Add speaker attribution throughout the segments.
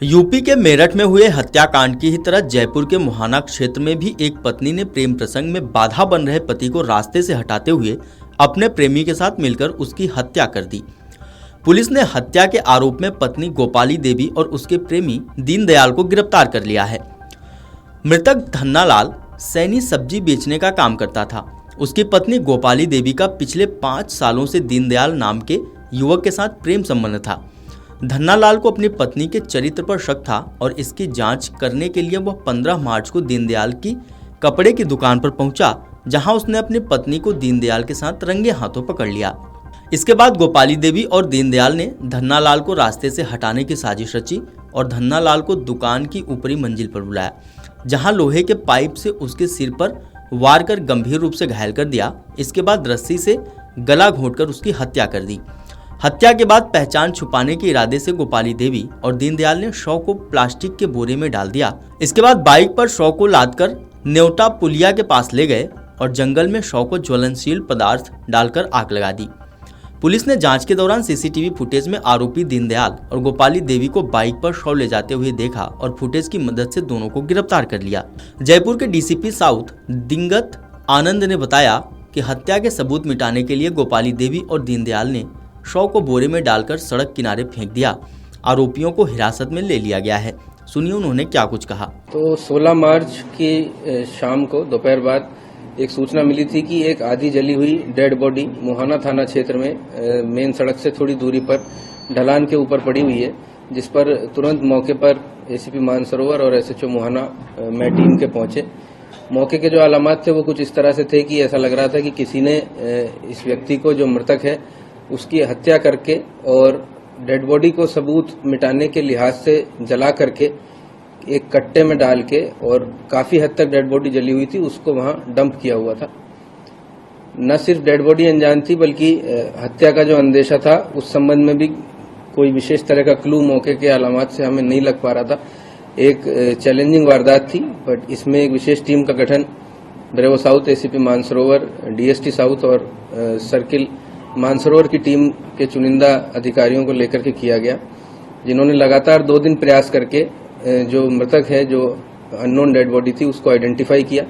Speaker 1: UP के मेरठ में हुए हत्याकांड की ही तरह जयपुर के मुहाना क्षेत्र में भी एक पत्नी ने प्रेम प्रसंग में बाधा बन रहे पति को रास्ते से हटाते हुए अपने प्रेमी के साथ मिलकर उसकी हत्या कर दी। पुलिस ने हत्या के आरोप में पत्नी गोपाली देवी और उसके प्रेमी दीनदयाल को गिरफ्तार कर लिया है। मृतक धन्नालाल सैनी सब्जी बेचने का काम करता था। उसकी पत्नी गोपाली देवी का पिछले 5 सालों से दीनदयाल नाम के युवक के साथ प्रेम संबंध था। धन्नालाल को अपनी पत्नी के चरित्र पर शक था और इसकी जांच करने के लिए वह 15 मार्च को दीनदयाल की कपड़े की दुकान पर पहुंचा, जहां उसने अपनी पत्नी को दीनदयाल के साथ रंगे हाथों पकड़ लिया। इसके बाद गोपाली देवी और दीनदयाल ने धन्नालाल को रास्ते से हटाने की साजिश रची और धन्नालाल को दुकान की ऊपरी मंजिल पर बुलाया, जहां लोहे के पाइप से उसके सिर पर वार कर गंभीर रूप से घायल कर दिया। इसके बाद रस्सी से गला घोंटकर उसकी हत्या कर दी। हत्या के बाद पहचान छुपाने के इरादे से गोपाली देवी और दीनदयाल ने शव को प्लास्टिक के बोरे में डाल दिया। इसके बाद बाइक पर शव को लादकर न्योटा पुलिया के पास ले गए और जंगल में शव को ज्वलनशील पदार्थ डालकर आग लगा दी। पुलिस ने जांच के दौरान सीसीटीवी फुटेज में आरोपी दीनदयाल और गोपाली देवी को बाइक पर शव ले जाते हुए देखा और फुटेज की मदद से दोनों को गिरफ्तार कर लिया। जयपुर के डीसीपी साउथ दिंगत आनंद ने बताया कि हत्या के सबूत मिटाने के लिए गोपाली देवी और दीनदयाल ने शव को बोरे में डालकर सड़क किनारे फेंक दिया। आरोपियों को हिरासत में ले लिया गया है। सुनिए उन्होंने क्या कुछ कहा।
Speaker 2: तो 16 मार्च की शाम को दोपहर बाद एक सूचना मिली थी कि एक आधी जली हुई डेड बॉडी मुहाना थाना क्षेत्र में मेन सड़क से थोड़ी दूरी पर ढलान के ऊपर पड़ी हुई है, जिस पर तुरंत मौके पर एसीपी मानसरोवर और एसएचओ मुहाना में टीम के पहुंचे। मौके के जो अलामात थे वो कुछ इस तरह से थे कि ऐसा लग रहा था कि किसी ने इस व्यक्ति को, जो मृतक है, उसकी हत्या करके और डेड बॉडी को सबूत मिटाने के लिहाज से जला करके एक कट्टे में डाल के, और काफी हद तक डेड बॉडी जली हुई थी, उसको वहां डंप किया हुआ था। न सिर्फ डेड बॉडी अनजान थी बल्कि हत्या का जो अंदेशा था उस संबंध में भी कोई विशेष तरह का क्लू मौके के अलामात से हमें नहीं लग पा रहा था। एक चैलेंजिंग वारदात थी, बट इसमें एक विशेष टीम का गठन bravo south, ACP Mansarovar, DST south और सर्किल मानसरोवर की टीम के चुनिंदा अधिकारियों को लेकर के किया गया, जिन्होंने लगातार 2 दिन प्रयास करके जो मृतक है, जो अननोन डेड बॉडी थी, उसको आइडेंटिफाई किया।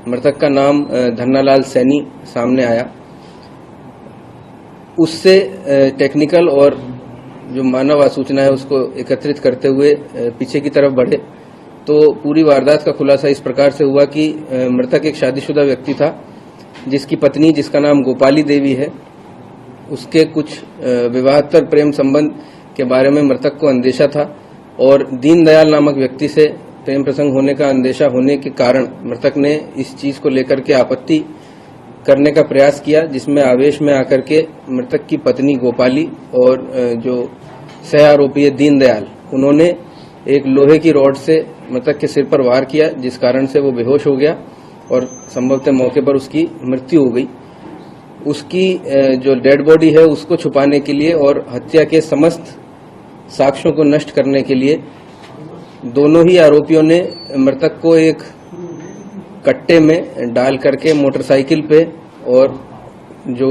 Speaker 2: मृतक का नाम धन्नालाल सैनी सामने आया। उससे टेक्निकल और जो मानव आसूचना है उसको एकत्रित करते हुए पीछे की तरफ बढ़े तो पूरी वारदात का खुलासा इस प्रकार से हुआ कि मृतक एक शादीशुदा व्यक्ति था, जिसकी पत्नी, जिसका नाम गोपाली देवी है, उसके कुछ विवाहेतर प्रेम संबंध के बारे में मृतक को अंदेशा था और दीनदयाल नामक व्यक्ति से प्रेम प्रसंग होने का अंदेशा होने के कारण मृतक ने इस चीज को लेकर के आपत्ति करने का प्रयास किया, जिसमें आवेश में आकर के मृतक की पत्नी गोपाली और जो सह आरोपी है दीनदयाल, उन्होंने एक लोहे की रॉड से मृतक के सिर पर वार किया, जिस कारण से वो बेहोश हो गया और संभवतः मौके पर उसकी मृत्यु हो गई। उसकी जो डेड बॉडी है उसको छुपाने के लिए और हत्या के समस्त साक्ष्यों को नष्ट करने के लिए दोनों ही आरोपियों ने मृतक को एक कट्टे में डाल करके मोटरसाइकिल पे, और जो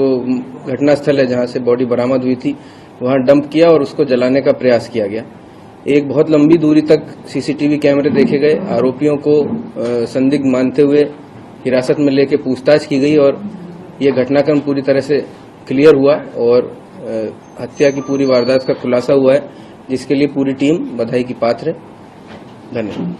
Speaker 2: घटनास्थल है जहां से बॉडी बरामद हुई थी वहां डंप किया और उसको जलाने का प्रयास किया गया। एक बहुत लंबी दूरी तक सीसीटीवी कैमरे देखे गए। आरोपियों को संदिग्ध मानते हुए हिरासत में लेके पूछताछ की गई और ये घटनाक्रम पूरी तरह से क्लियर हुआ और हत्या की पूरी वारदात का खुलासा हुआ है, जिसके लिए पूरी टीम बधाई की पात्र है। धन्यवाद।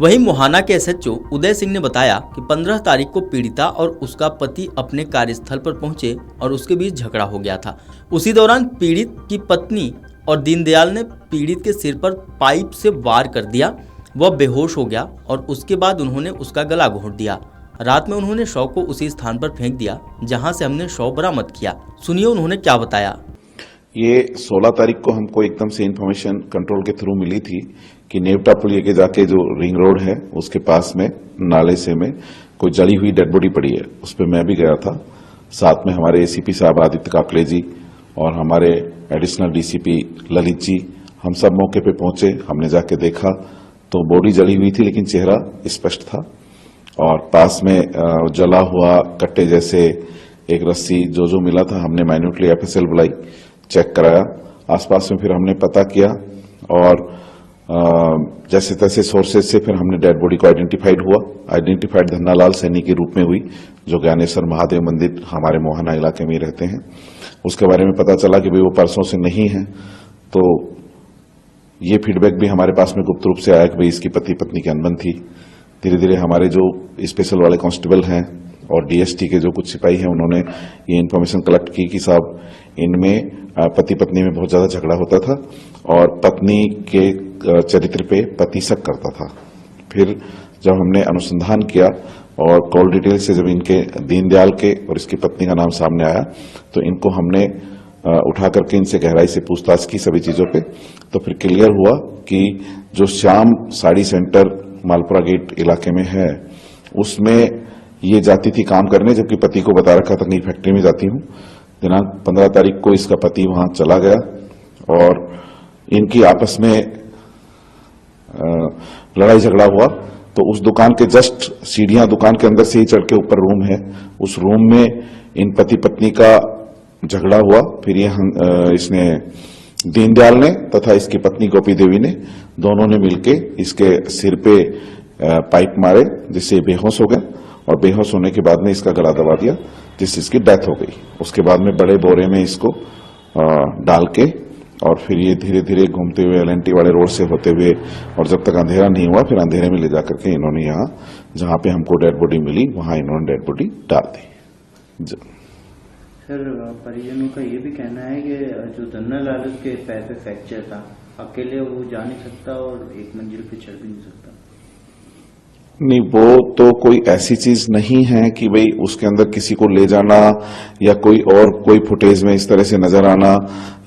Speaker 1: वहीं मुहाना के एसएचओ उदय सिंह ने बताया कि 15 तारीख को पीड़िता और उसका पति अपने कार्यस्थल पर पहुंचे और उसके बीच झगड़ा हो गया था। उसी दौरान पीड़ित की पत्नी और दीनदयाल ने पीड़ित के सिर पर पाइप से वार कर दिया। वह बेहोश हो गया और उसके बाद उन्होंने उसका गला घोंट दिया। रात में उन्होंने शव को उसी स्थान पर फेंक दिया जहां से हमने शव बरामद किया। सुनिए उन्होंने क्या बताया।
Speaker 3: ये 16 तारीख को हमको एकदम से इन्फॉर्मेशन कंट्रोल के थ्रू मिली थी कि नेवटा पुलिया के जाके जो रिंग रोड है उसके पास में नाले से में कोई जली हुई डेड बॉडी पड़ी है। उस पर मैं भी गया था, साथ में हमारे एसीपी साहब आदित्य काकले जी और हमारे एडिशनल डीसीपी ललित जी, हम सब मौके पे पहुंचे। हमने जाके देखा तो बॉडी जली हुई थी लेकिन चेहरा स्पष्ट था और पास में जला हुआ कट्टे जैसे एक रस्सी जो मिला था, हमने माइन्यूटली एफएसएल बुलाई, चेक कराया, आसपास में फिर हमने पता किया और जैसे तैसे सोर्सेज से फिर हमने डेड बॉडी को आइडेंटिफाइड धन्नालाल सैनी के रूप में हुई, जो ज्ञानेश्वर महादेव मंदिर हमारे मोहाना इलाके में रहते हैं। उसके बारे में पता चला कि भाई वो परसों से नहीं है, तो ये फीडबैक भी हमारे पास में गुप्त रूप से आया कि भाई इसकी पति पत्नी की अनबन थी। धीरे धीरे हमारे जो स्पेशल वाले कांस्टेबल हैं और डीएसटी के जो कुछ सिपाही हैं, उन्होंने ये इन्फॉर्मेशन कलेक्ट की कि साहब इनमें पति पत्नी में बहुत ज्यादा झगड़ा होता था और पत्नी के चरित्र पे पति शक करता था। फिर जब हमने अनुसंधान किया और कॉल डिटेल से जब इनके दीनदयाल के और इसकी पत्नी का नाम सामने आया, तो इनको हमने उठा करके इनसे गहराई से पूछताछ की सभी चीजों पे, तो फिर क्लियर हुआ कि जो श्याम साड़ी सेंटर मालपुरा गेट इलाके में है, उसमें ये जाती थी काम करने, जबकि पति को बता रखा था कि फैक्ट्री में जाती हूं। दिनांक 15 तारीख को इसका पति वहां चला गया और इनकी आपस में लड़ाई झगड़ा हुआ। तो उस दुकान के जस्ट सीढ़ियां दुकान के अंदर से ही चढ़ के ऊपर रूम है, उस रूम में इन पति पत्नी का झगड़ा हुआ। फिर ये इसने दीनदयाल ने तथा इसकी पत्नी गोपी देवी ने, दोनों ने मिलके इसके सिर पे पाइप मारे, जिससे बेहोश हो गया और बेहोश होने के बाद में इसका गला दबा दिया, जिससे इसकी डेथ हो गई। उसके बाद में बड़े बोरे में इसको डाल के और फिर ये धीरे धीरे घूमते हुए LNT वाले रोड से होते हुए, और जब तक अंधेरा नहीं हुआ फिर अंधेरे में ले जाकर के इन्होंने यहाँ जहां पे हमको डेड बॉडी मिली वहां इन्होंने डेड बॉडी डाल दी।
Speaker 4: सर, परिजनों का ये भी कहना है कि जो धन्नालाल के पैर पे फ्रैक्चर था, अकेले वो जा नहीं सकता और एक मंजिल पे चढ़ भी नहीं सकता।
Speaker 3: नहीं, वो तो कोई ऐसी चीज नहीं है कि भाई उसके अंदर किसी को ले जाना या कोई फुटेज में इस तरह से नजर आना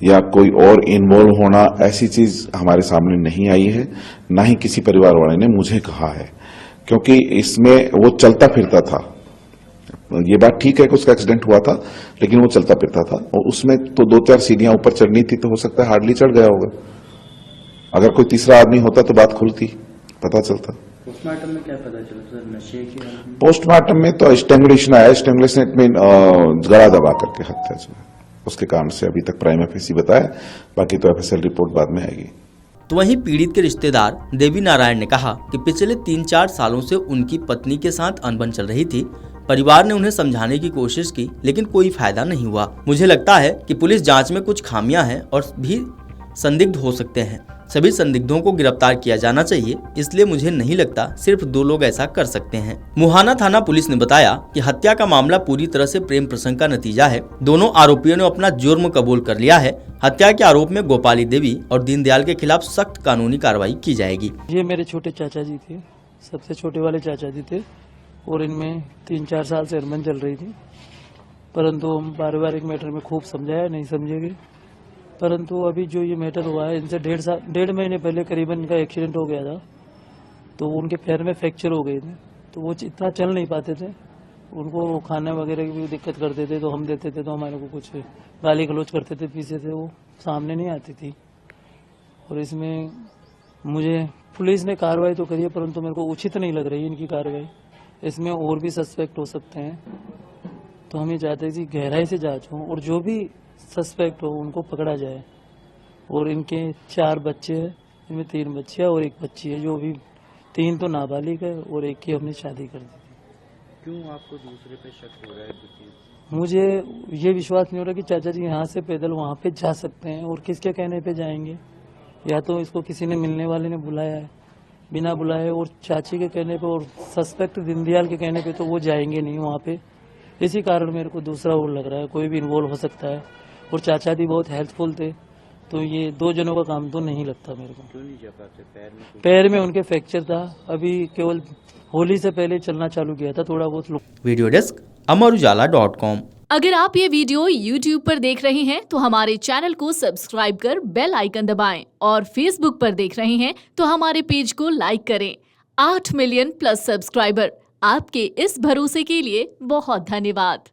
Speaker 3: या कोई और इन्वॉल्व होना, ऐसी चीज हमारे सामने नहीं आई है, ना ही किसी परिवार वाले ने मुझे कहा है, क्योंकि इसमें वो चलता फिरता था। ये बात ठीक है कि उसका एक्सीडेंट हुआ था, लेकिन वो चलता फिरता था और उसमें तो 2-4 सीढ़ियां ऊपर चढ़नी थी, तो हो सकता है हार्डली चढ़ गया होगा। अगर कोई तीसरा आदमी होता तो बात खुलती, पता चलता।
Speaker 4: पोस्टमार्टम में क्या पता चला सर? नशे की हालत में?
Speaker 3: पोस्टमार्टम में तो स्ट्रैंगुलेशन आया, स्ट्रैंगुलेशन में गला दबा करके हत्या जो है, उसके कारण से अभी तक प्राइमा फेसी बताया, बाकी तो एफएसएल रिपोर्ट बाद में आएगी।
Speaker 1: तो वहीं पीड़ित के रिश्तेदार देवी नारायण ने कहा कि पिछले 3-4 सालों से उनकी पत्नी के साथ अनबन चल रही थी। परिवार ने उन्हें समझाने की कोशिश की, लेकिन कोई फायदा नहीं हुआ। मुझे लगता है कि पुलिस जांच में कुछ खामियां हैं और भी संदिग्ध हो सकते हैं। सभी संदिग्धों को गिरफ्तार किया जाना चाहिए, इसलिए मुझे नहीं लगता सिर्फ 2 लोग ऐसा कर सकते हैं। मुहाना थाना पुलिस ने बताया कि हत्या का मामला पूरी तरह से प्रेम प्रसंग का नतीजा है। दोनों आरोपियों ने अपना जुर्म कबूल कर लिया है। हत्या के आरोप में गोपाली देवी और दीनदयाल के खिलाफ सख्त कानूनी कार्रवाई की जाएगी।
Speaker 5: ये मेरे छोटे चाचा जी थे, सबसे छोटे वाले चाचा जी थे, और इनमें 3-4 साल से अनबन चल रही थी, परंतु हम पारिवारिक मैटर में खूब समझाया, नहीं समझेंगे। परंतु अभी जो ये मैटर हुआ है, इनसे 1.5 महीने पहले करीबन इनका एक्सीडेंट हो गया था, तो उनके पैर में फ्रैक्चर हो गए थे, तो वो इतना चल नहीं पाते थे। उनको खाने वगैरह की भी दिक्कत करते थे, तो हम देते थे तो हमारे को कुछ गाली गलौज करते थे, पीछे से वो सामने नहीं आती थी। और इसमें मुझे पुलिस ने कार्रवाई तो करी है, परंतु मेरे को उचित नहीं लग रही इनकी कार्रवाई। इसमें और भी सस्पेक्ट हो सकते हैं, तो हम ये चाहते हैं कि गहराई से जांच हो और जो भी सस्पेक्ट हो उनको पकड़ा जाए। और इनके 4 बच्चे हैं, इनमें 3 बच्चियां और 1 बच्ची है, जो भी 3 तो नाबालिग है और 1 की हमने शादी कर दी थी।
Speaker 4: क्यों आपको दूसरे पे शक हो रहा है?
Speaker 5: मुझे ये विश्वास नहीं हो रहा कि चाचा जी यहाँ से पैदल वहाँ पे जा सकते हैं, और किसके कहने पे जाएंगे। या तो इसको किसी ने मिलने वाले ने बुलाया है बिना बुलाए, और चाची के कहने पे और सस्पेक्ट दीनदयाल के कहने पे तो वो जाएंगे नहीं वहाँ पे। इसी कारण मेरे को दूसरा और लग रहा है, कोई भी इन्वॉल्व हो सकता है। और चाचा जी बहुत हेल्पफुल थे, तो ये 2 जनों का काम तो नहीं लगता मेरे को।
Speaker 4: क्यों नहीं जा पाते?
Speaker 5: पैर में उनके फ्रैक्चर था, अभी केवल होली से पहले चलना चालू किया था, थोड़ा बहुत।
Speaker 1: वीडियो डेस्क अमरउजाला.com।
Speaker 6: अगर आप ये वीडियो YouTube पर देख रहे हैं तो हमारे चैनल को सब्सक्राइब कर बेल आइकन दबाएं, और Facebook पर देख रहे हैं तो हमारे पेज को लाइक करें। 8 मिलियन+ सब्सक्राइबर, आपके इस भरोसे के लिए बहुत धन्यवाद।